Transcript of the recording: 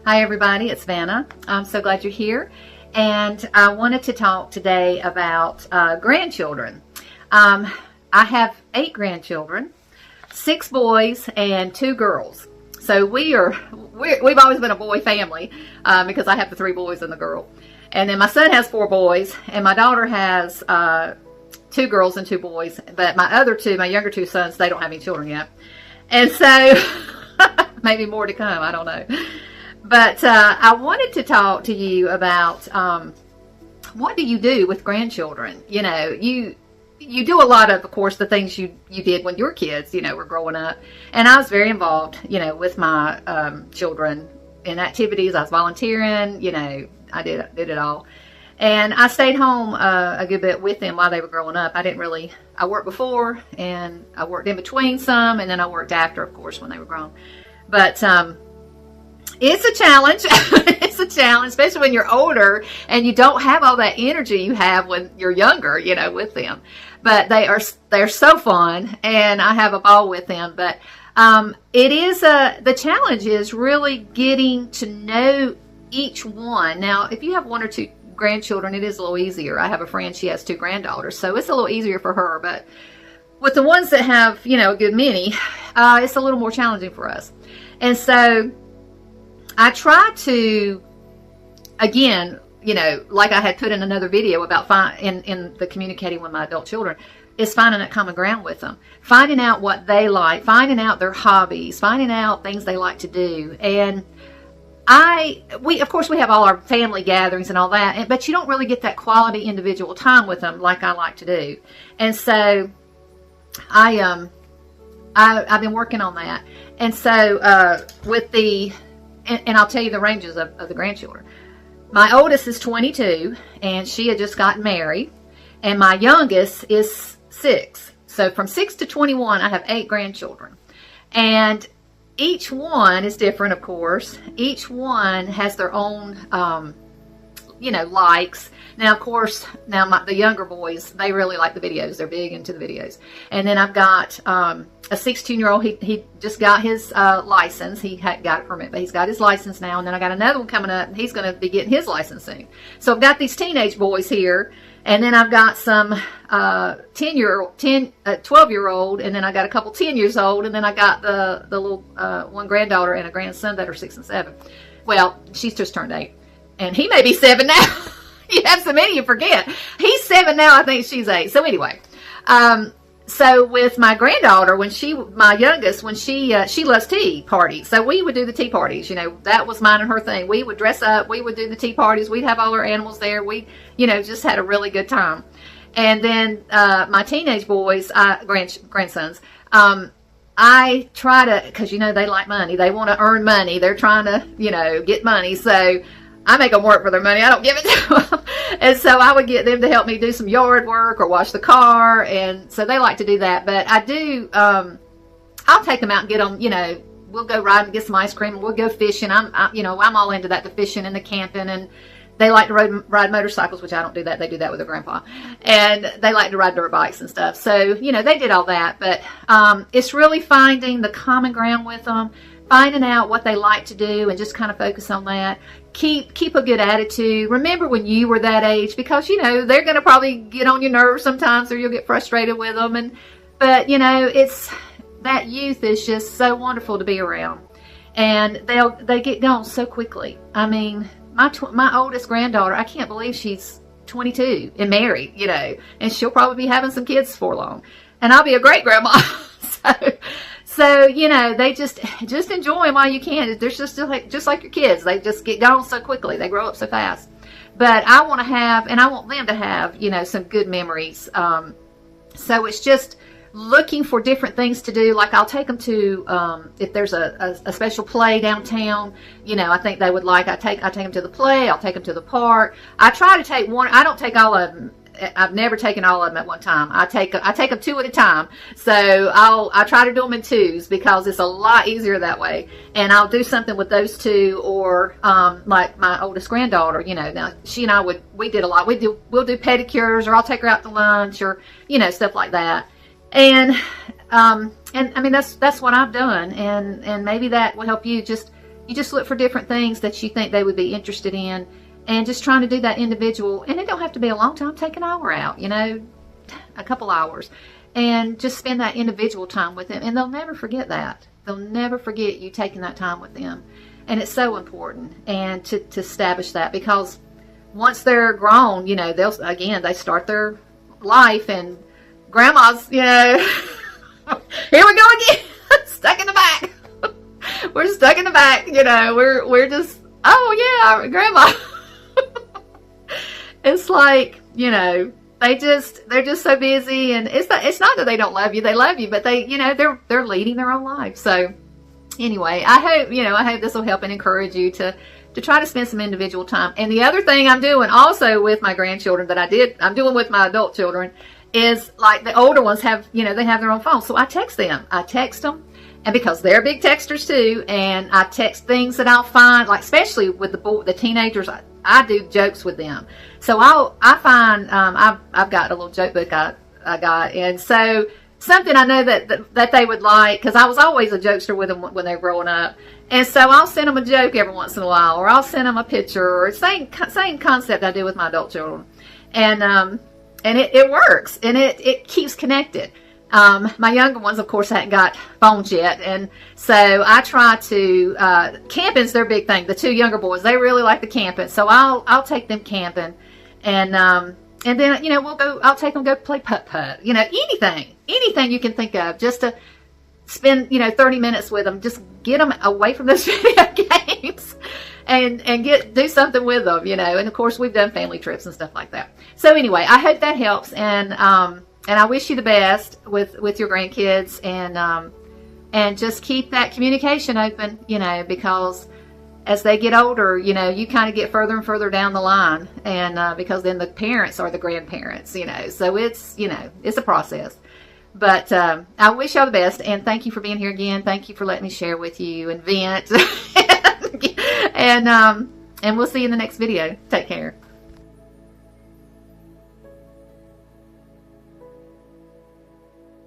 Hi everybody, it's Vanna. I'm so glad you're here. And I wanted to talk today about grandchildren. I have 8 grandchildren, 6 boys and 2 girls. So we've always been a boy family because I have the 3 boys and the girl. And then my son has 4 boys and my daughter has 2 girls and 2 boys. But my younger 2 sons, they don't have any children yet. And so maybe more to come, I don't know. But I wanted to talk to you about what do you do with grandchildren? You know, you do a lot of course, the things you did when your kids, were growing up. And I was very involved, with my children in activities. I was volunteering, I did it all. And I stayed home a good bit with them while they were growing up. I worked before and I worked in between some, and then I worked after, of course, when they were grown. But it's a challenge. It's a challenge, especially when you're older and you don't have all that energy you have when you're younger, with them. But they're so fun, and I have a ball with them. But the challenge is really getting to know each one. Now, if you have 1 or 2 grandchildren, it is a little easier. I have a friend, she has 2 granddaughters, so it's a little easier for her. But with the ones that have, a good many, it's a little more challenging for us. And so I try to, again, like I had put in another video about in the communicating with my adult children, is finding that common ground with them, finding out what they like, finding out their hobbies, finding out things they like to do. And of course, we have all our family gatherings and all that, but you don't really get that quality individual time with them like I like to do. And so I've been working on that. And so and I'll tell you the ranges of the grandchildren. My oldest is 22, and she had just gotten married. And my youngest is 6. So from 6 to 21, I have 8 grandchildren. And each one is different, of course. Each one has their own, likes. Now, of course, the younger boys, they really like the videos. They're big into the videos. And then I've got a 16-year-old. He just got his license. He got a permit, but he's got his license now. And then I got another one coming up, and he's going to be getting his license soon. So I've got these teenage boys here. And then I've got some 12-year-old, and then I got a couple 10 years old, and then I got the little one granddaughter and a grandson that are 6 and 7. Well, she's just turned 8, and he may be 7 now. You have so many, you forget. He's 7 now. I think she's 8. So anyway, so with my granddaughter, my youngest, when she loves tea parties. So we would do the tea parties. That was mine and her thing. We would dress up. We would do the tea parties. We'd have all our animals there. We, just had a really good time. And then my teenage boys, grandsons, I try to, because they like money. They want to earn money. They're trying to, get money. So I make them work for their money. I don't give it to them. And so I would get them to help me do some yard work or wash the car. And so they like to do that. But I do, I'll take them out and get them, we'll go ride and get some ice cream. And we'll go fishing. I'm all into that, the fishing and the camping. And they like to ride motorcycles, which I don't do that. They do that with their grandpa. And they like to ride dirt bikes and stuff. So, they did all that. But it's really finding the common ground with them, finding out what they like to do, and just kind of focus on that. Keep a good attitude. Remember when you were that age, because they're going to probably get on your nerves sometimes, or you'll get frustrated with them. But it's that youth is just so wonderful to be around, and they get gone so quickly. I mean, my oldest granddaughter, I can't believe she's 22 and married, and she'll probably be having some kids before long, and I'll be a great grandma. So, they just enjoy them while you can. They're just like your kids. They just get gone so quickly. They grow up so fast. But I want them to have, some good memories. So it's just looking for different things to do. Like I'll take them to, if there's a special play downtown, I think they would like, I take them to the play. I'll take them to the park. I try to take one. I don't take all of them. I've never taken all of them at one time. I take them 2 at a time. So I try to do them in 2s because it's a lot easier that way. And I'll do something with those 2, or like my oldest granddaughter. Now she and I we did a lot. We'll do pedicures, or I'll take her out to lunch, or stuff like that. And I mean that's what I've done, and maybe that will help you just You just look for different things that you think they would be interested in, and just trying to do that individual. And it don't have to be a long time. Take an hour out, you know, a couple hours, and just spend that individual time with them. And they'll never forget that. They'll never forget you taking that time with them. And it's so important, and to establish that, because once they're grown, you know, they start their life, and grandma's, you know, here we go again, stuck in the back. We're stuck in the back, you know, we're just, oh yeah, grandma. It's like, you know, they're just so busy, and it's not that they don't love you, they love you, but they, you know, they're leading their own life. So anyway, I hope this will help and encourage you to try to spend some individual time. And the other thing I'm doing also with my grandchildren that I'm doing with my adult children is, like, the older ones have, you know, they have their own phones. So I text them. And because they're big texters too, and I text things that I'll find, like, especially with the teenagers, I do jokes with them. So I've got a little joke book I got. And so something I know that they would like, because I was always a jokester with them when they were growing up. And so I'll send them a joke every once in a while, or I'll send them a picture, or same concept I do with my adult children. And it works, and it keeps connected. My younger ones, of course, hadn't got phones yet, and so I try to, camping's their big thing. The two younger boys, they really like the camping, so I'll take them camping, and then, you know, I'll take them go play putt-putt, you know, anything you can think of, just to spend, you know, 30 minutes with them, just get them away from those video games, and do something with them, you know. And of course, we've done family trips and stuff like that. So anyway, I hope that helps, and I wish you the best with your grandkids, and just keep that communication open, you know, because as they get older, you know, you kind of get further and further down the line, and because then the parents are the grandparents, you know, so it's, you know, it's a process. But I wish y'all the best, and thank you for being here again. Thank you for letting me share with you and vent, and we'll see you in the next video. Take care.